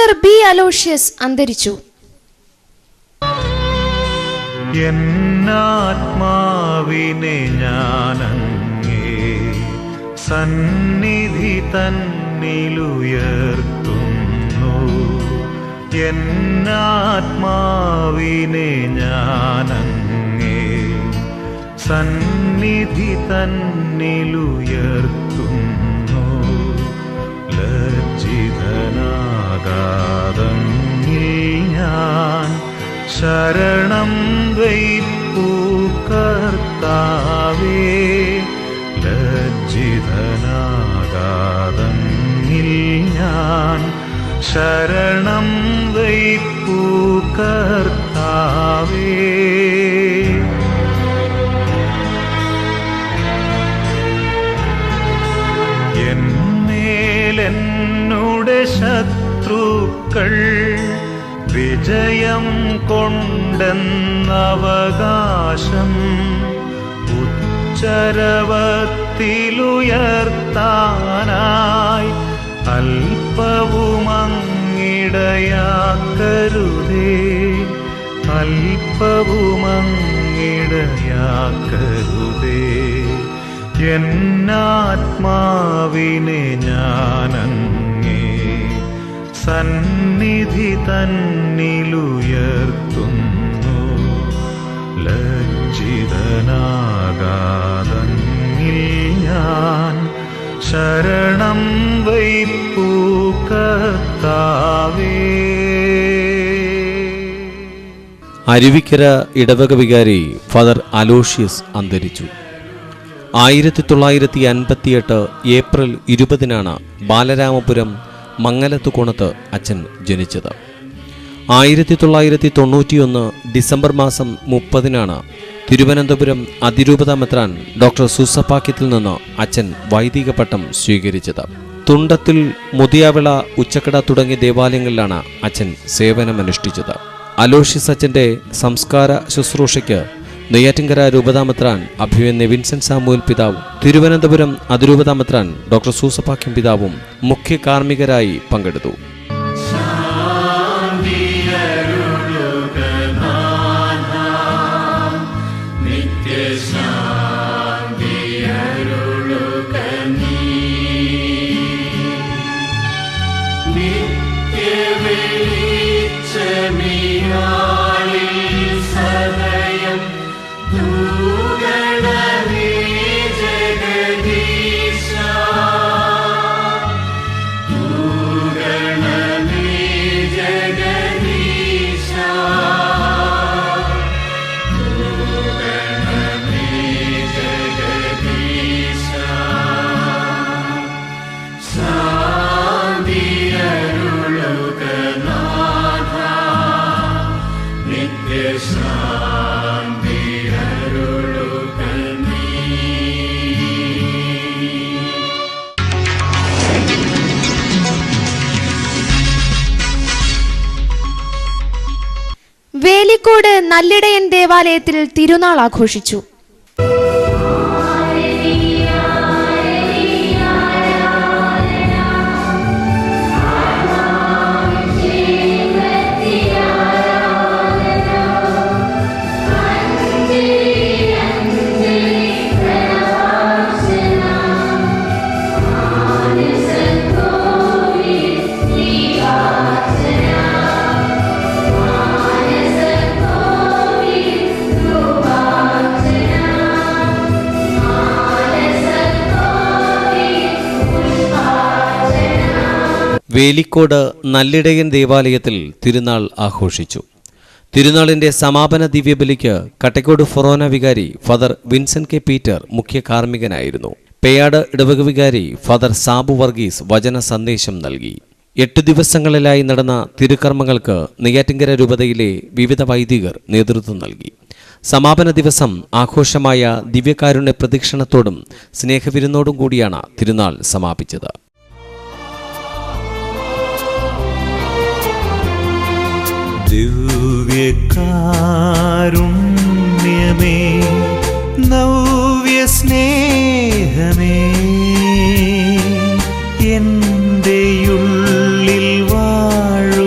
Father B Aloysius അന്തരിച്ചു. എന്നാത്മാവിനെ ഞാനങ്ങേ സന്നിധി തന്നിലുയർത്തുന്നു. എന്നാത്മാവിനെ ഞാനങ്ങേ സന്നിധി തന്നിലുയർത്തുന്നു. ലജ്ജിതനാകാതങ്ങിൽ ഞാൻ ശരണം വയ്പ്പു കർത്താവേ. ലജ്ജിതനാകാതങ്ങിൽ ഞാൻ ശരണം വയ്പ്പു കർത്താവേ. എന്നേലെന്നുടെ ശത്രുക്കൾ വിജയം കൊണ്ടെന്നവകാശം ഉച്ചരവത്തിലുയർത്താനായി അല്പവുമങ്ങിടയാക്കരുതേ. അല്പവുമങ്ങിടയാക്കരുതേ. എന്നാത്മാവിനെ ഞാനങ്ങേ സന്നിധി തന്നിലുയർത്തുന്നു. ലജ്ജിതനാകാതങ്ങിൽ ഞാൻ ശരണം വയ്പ്പു കർത്താവേ. അരുവിക്കര ഇടവക വികാരി ഫാദർ അലോഷ്യസ് അന്തരിച്ചു. 1958 ഏപ്രിൽ 20 ബാലരാമപുരം മംഗലത്തുകോണത്ത് അച്ഛൻ ജനിച്ചത്. 1991 ഡിസംബർ മാസം 30 തിരുവനന്തപുരം അതിരൂപതാ മെത്രാൻ ഡോക്ടർ സൂസപ്പാക്യത്തിൽ നിന്ന് അച്ഛൻ വൈദിക പട്ടം സ്വീകരിച്ചത്. തുണ്ടത്തിൽ, മുതിയാവിള, ഉച്ചക്കട തുടങ്ങിയ ദേവാലയങ്ങളിലാണ് അച്ഛൻ സേവനമനുഷ്ഠിച്ചത്. അലോഷ്യസ് അച്ഛൻ്റെ സംസ്കാര ശുശ്രൂഷയ്ക്ക് നെയ്യാറ്റിൻകര രൂപതാമെത്രാൻ അഭിമന്യ വിൻസെന്റ് സാമുവൽ പിതാവും തിരുവനന്തപുരം അതിരൂപതാമെത്രാൻ ഡോക്ടർ സൂസപ്പാക്യം പിതാവും മുഖ്യ കാർമ്മികരായി പങ്കെടുത്തു. വേലിക്കോട് നല്ലിടയൻ ദേവാലയത്തിൽ തിരുനാൾ ആഘോഷിച്ചു. വേലിക്കോട് നല്ലിടയൻ ദേവാലയത്തിൽ തിരുനാൾ ആഘോഷിച്ചു. തിരുനാളിന്റെ സമാപന ദിവ്യബലിക്ക് കട്ടക്കോട് ഫൊറോന വികാരി ഫാദർ വിൻസെന്റ് കെ പീറ്റർ മുഖ്യ കാർമ്മികനായിരുന്നു. പേയാട് ഇടവക വികാരി ഫാദർ സാബു വർഗീസ് വചന സന്ദേശം നൽകി. 8 ദിവസങ്ങളിലായി നടന്ന തിരുക്കർമ്മങ്ങൾക്ക് നെയ്യാറ്റിൻകര രൂപതയിലെ വിവിധ വൈദികർ നേതൃത്വം നൽകി. സമാപന ദിവസം ആഘോഷമായ ദിവ്യകാരുണ്യ പ്രദക്ഷിണത്തോടും സ്നേഹവിരുന്നോടും കൂടിയാണ് തിരുനാൾ സമാപിച്ചത്. ദിവ്യകാരുണ്യമേ, നവ്യസ്നേഹമേ, എൻ്റെ ഉള്ളിൽ വാഴും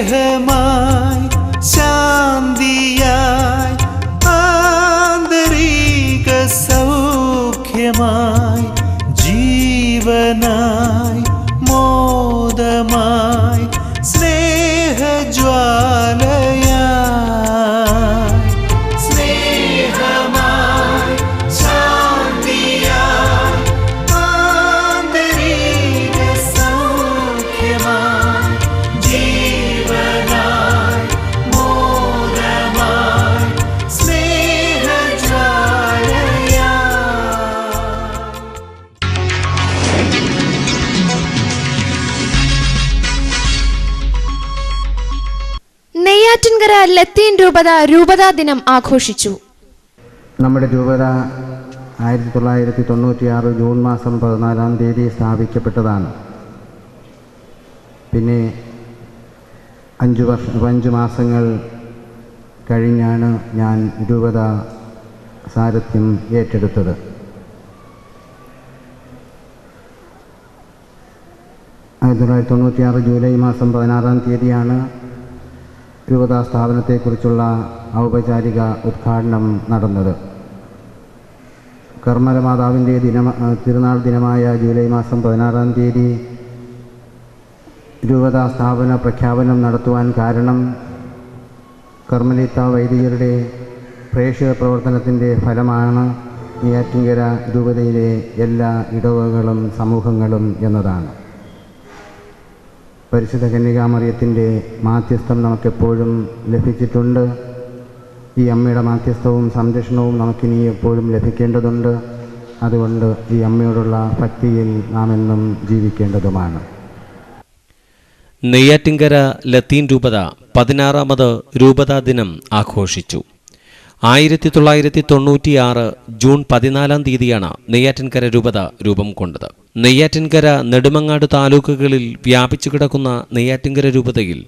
സ്നേഹമായി ശാന്തിയായി ആന്തരിക സൗഖ്യമായി ജീവനായി മോദമായി സ്നേഹജ്വാലയായി സ്നേഹമായി ശാന്തിയായി ആന്തരിക സൗഖ്യമായി ജീവനായി മോദമായി സ്നേഹജ്വാലയായി. നെയ്യാറ്റിൻകര ലത്തീൻ രൂപതാ ദിനം ആഘോഷിച്ചു. നമ്മുടെ രൂപത 1996 ജൂൺ മാസം 14-ാം തീയതി സ്ഥാപിക്കപ്പെട്ടതാണ്. പിന്നെ 5 മാസങ്ങൾ കഴിഞ്ഞാണ് ഞാൻ രൂപത സാരഥ്യം ഏറ്റെടുത്തത്. ജൂലൈ മാസം 16-ാം തീയതിയാണ് രൂപതാ സ്ഥാപനത്തെക്കുറിച്ചുള്ള ഔപചാരിക ഉദ്ഘാടനം നടന്നത്. കർമ്മല മാതാവിൻ്റെ തിരുനാൾ ദിനമായ ജൂലൈ മാസം 16-ാം തീയതി രൂപതാ സ്ഥാപന പ്രഖ്യാപനം നടത്തുവാൻ കാരണം കർമ്മലീത്ത വൈദികരുടെ പ്രേക്ഷിത പ്രവർത്തനത്തിൻ്റെ ഫലമാണ് നെയ്യാറ്റിൻകര രൂപതയിലെ എല്ലാ ഇടവകകളും സമൂഹങ്ങളും എന്നതാണ്. പരിശുദ്ധ കന്യകാമറിയത്തിൻ്റെ മാധ്യസ്ഥം നമുക്കെപ്പോഴും ലഭിച്ചിട്ടുണ്ട്. ഈ അമ്മയുടെ മാധ്യസ്ഥവും സംരക്ഷണവും നമുക്കിനി എപ്പോഴും ലഭിക്കേണ്ടതുണ്ട്. അതുകൊണ്ട് ഈ അമ്മയോടുള്ള ഭക്തിയിൽ നാം എന്നും ജീവിക്കേണ്ടതുമാണ്. നെയ്യാറ്റിൻകര ലത്തീൻ രൂപത 16ാമത് രൂപതാ ദിനം ആഘോഷിച്ചു. 1996 ജൂൺ 14-ാം തീയതിയാണ് നെയ്യാറ്റിൻകര രൂപത രൂപം കൊണ്ടത്. നെയ്യാറ്റിൻകര നെടുമങ്ങാട് താലൂക്കുകളിൽ വ്യാപിച്ചു കിടക്കുന്ന നെയ്യാറ്റിൻകര രൂപതയിൽ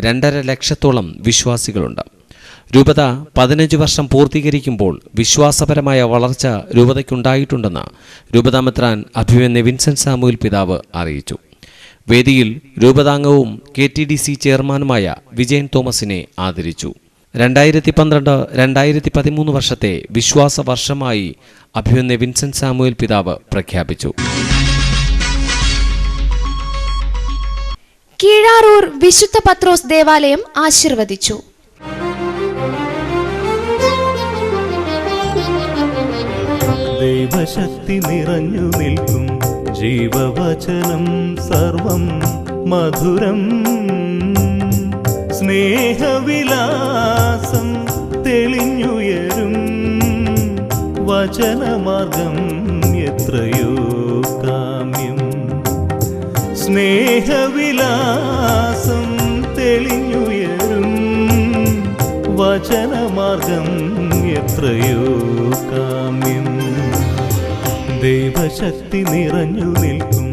2.5 ലക്ഷത്തോളം വിശ്വാസികളുണ്ട്. രൂപത 15 വർഷം പൂർത്തീകരിക്കുമ്പോൾ വിശ്വാസപരമായ വളർച്ച രൂപതയ്ക്കുണ്ടായിട്ടുണ്ടെന്ന് രൂപതാമെത്രാൻ അഭിമന്യ വിൻസെന്റ് സാമുവൽ പിതാവ് അറിയിച്ചു. വേദിയിൽ രൂപതാംഗവും KTDC ചെയർമാനുമായ വിജയൻ തോമസിനെ ആദരിച്ചു. 2012-2013 വർഷത്തെ വിശ്വാസ വർഷമായി അഭിമന്യ വിൻസെന്റ് സാമുവൽ പിതാവ് പ്രഖ്യാപിച്ചു. കീഴാറൂർ വിശുദ്ധ പത്രോസ് ദേവാലയം ആശീർവദിച്ചു. ദൈവശക്തി നിറഞ്ഞു നിൽക്കും ജീവവചനം സർവം മധുരം സ്നേഹവിലാസം തെളിഞ്ഞുയരും വചനമാർഗം എത്രയോ കാമ്യം സ്നേഹവിലാസം തെളിഞ്ഞുയരും വചനമാർഗം എത്രയോ കാമ്യം ദൈവശക്തി നിറഞ്ഞു നിൽക്കും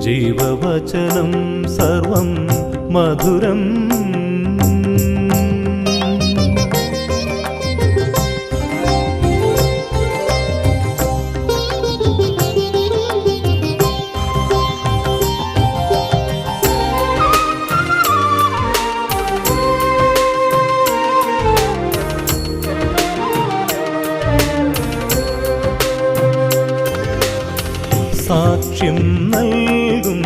ജീവവചനം സർവം മധുരം സാക്ഷ്യം നൽകും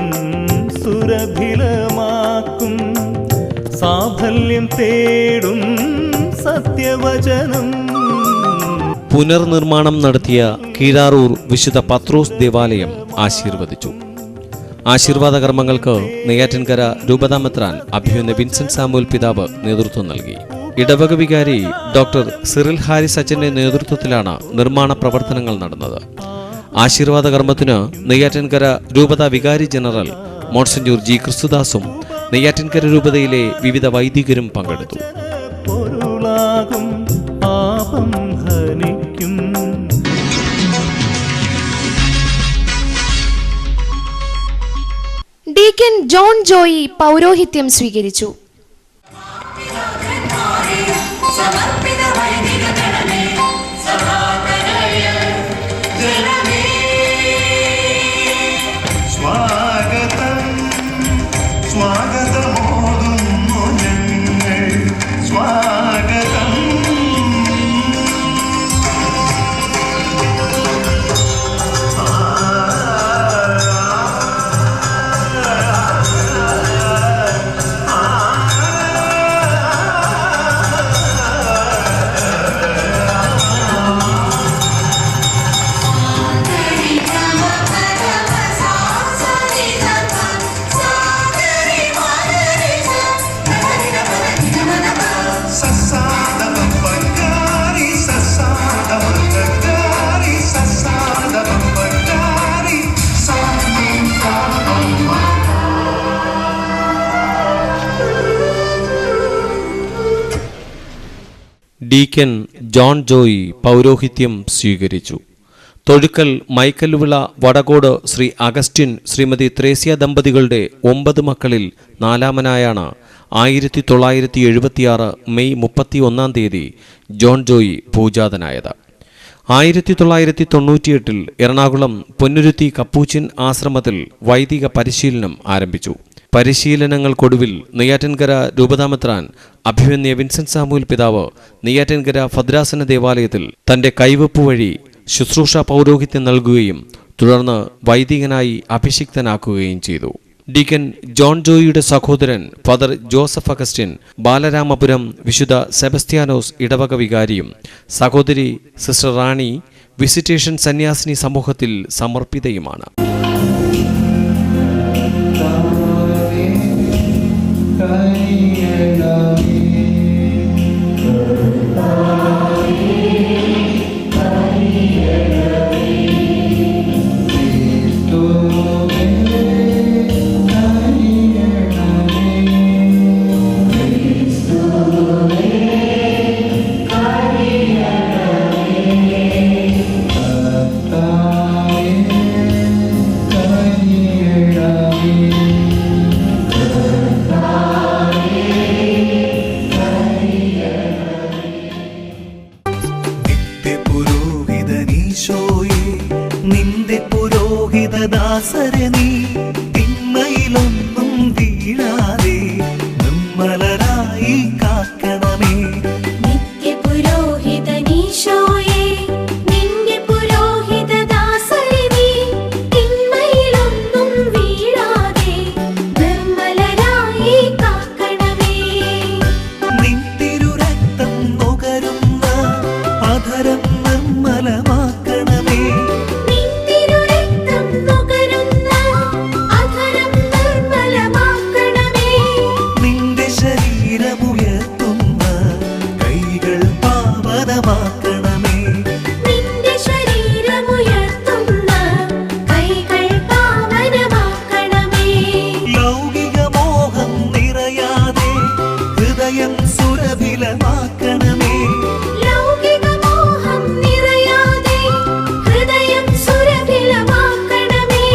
സുരഭിലമാക്കും സാഫല്യം തേടും സത്യവചനം. പുനർനിർമ്മാണം നടത്തിയ കീഴാറൂർ വിശുദ്ധ പത്രോസ് ദേവാലയം ആശീർവദിച്ചു. ആശീർവാദ കർമ്മങ്ങൾക്ക് നെയ്യാറ്റിൻകര രൂപതാമെത്രാൻ അഭിമന്യ വിൻസെന്റ് സാമുവൽ പിതാവ് നേതൃത്വം നൽകി. ഇടവക വികാരി ഡോക്ടർ സിറിൽ ഹാരിസ് അച്ഛന്റെ നേതൃത്വത്തിലാണ് നിർമ്മാണ പ്രവർത്തനങ്ങൾ നടന്നത്. ആശീർവാദ കർമ്മത്തിന് നെയ്യാറ്റിൻകര രൂപതാ വികാരി ജനറൽ മോൺസിഞ്ഞൂർ ജി ക്രിസ്തുദാസും നെയ്യാറ്റിൻകര രൂപതയിലെ വിവിധ വൈദികരും പങ്കെടുത്തു. ഡീക്കൻ ജോൺ ജോയി പൗരോഹിത്യം സ്വീകരിച്ചു. സ്വാഗതമോതുന്നു ഡീക്കൻ ജോൺ ജോയി പൗരോഹിത്യം സ്വീകരിച്ചു. തൊഴുക്കൽ മൈക്കൽവിള വടകോട് ശ്രീ അഗസ്റ്റിൻ ശ്രീമതി ത്രേസ്യ ദമ്പതികളുടെ 9 മക്കളിൽ 4-മനായാണ് 1976 മെയ് 31 ജോൺ ജോയി പൂജാതനായത്. 1998 എറണാകുളം പൊന്നുരുത്തി കപ്പൂച്ചിൻ ആശ്രമത്തിൽ വൈദിക പരിശീലനം ആരംഭിച്ചു. പരിശീലനങ്ങൾക്കൊടുവിൽ നെയ്യാറ്റിൻകര രൂപതാമെത്രാൻ അഭിമന്യ വിൻസെന്റ് സാമുവൽ പിതാവ് നെയ്യാറ്റിൻകര ഭദ്രാസന ദേവാലയത്തിൽ തന്റെ കൈവപ്പ് വഴി ശുശ്രൂഷ പൗരോഹിത്യം നൽകുകയും തുടർന്ന് വൈദികനായി അഭിഷിക്തനാക്കുകയും ചെയ്തു. ഡീക്കൻ ജോൺ ജോയിയുടെ സഹോദരൻ ഫാദർ ജോസഫ് അഗസ്റ്റിൻ ബാലരാമപുരം വിശുദ്ധ സെബസ്ത്യാനോസ് ഇടവക വികാരിയും സഹോദരി സിസ്റ്റർ റാണി വിസിറ്റേഷൻ സന്യാസിനി സമൂഹത്തിൽ സമർപ്പിതയുമാണ്. നിന്റെ പുരോഹിതദാസരെ നീ തിന്മയിലൊന്നും വീഴാതെ നിർമ്മലരായി കാക്കണമേ. നിത്യപുരോഹിതനീശോയേ നിന്റെ പുരോഹിതദാസരെ നീ തിന്മയിലൊന്നും വീഴാതെ നിർമ്മലരായി കാക്കണമേ. നിൻ തിരുരക്തം നുകരുന്ന അധരം നിർമ്മലമാക്കണമേ. നിന്റെ ശരീരമുയർത്തുന്ന കൈകൾ പാവനമാക്കണമേ. നിന്റെ ശരീരമുയർത്തുന്ന കൈകൾ പാവനമാക്കണമേ. ലൗകിക മോഹം നിറയാതെ ഹൃദയം സുരഭിലമാക്കണമേ. ലൗകിക മോഹം നിറയാതെ ഹൃദയം സുരഭിലമാക്കണമേ.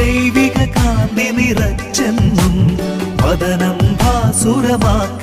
ദൈവിക കാന്തി നിറച്ചെന്നും വദനം ഭാസുരമാക്കണമേ.